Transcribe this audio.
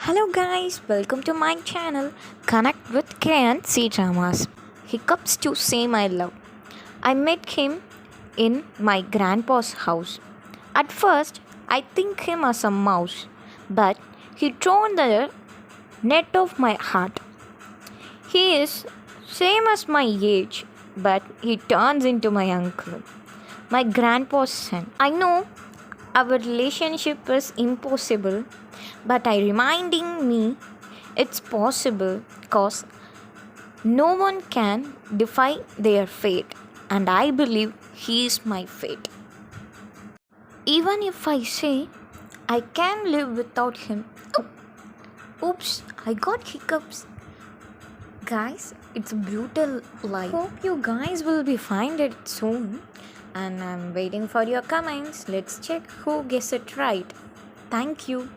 Hello guys, welcome to my channel Connect with K and C Dramas. Hiccups to say my love. I met him in my grandpa's house. At first, I think him as a mouse, but he torn the net of my heart. He is same as my age, but he turns into my uncle, my grandpa's son. I know our relationship is impossible, but I reminding me it's possible because no one can defy their fate, and I believe he is my fate. Even if I say I can live without him, oops, I got hiccups. Guys, it's a brutal life. Hope you guys will be find it soon. And I'm waiting for your comments. Let's check who gets it right. Thank you.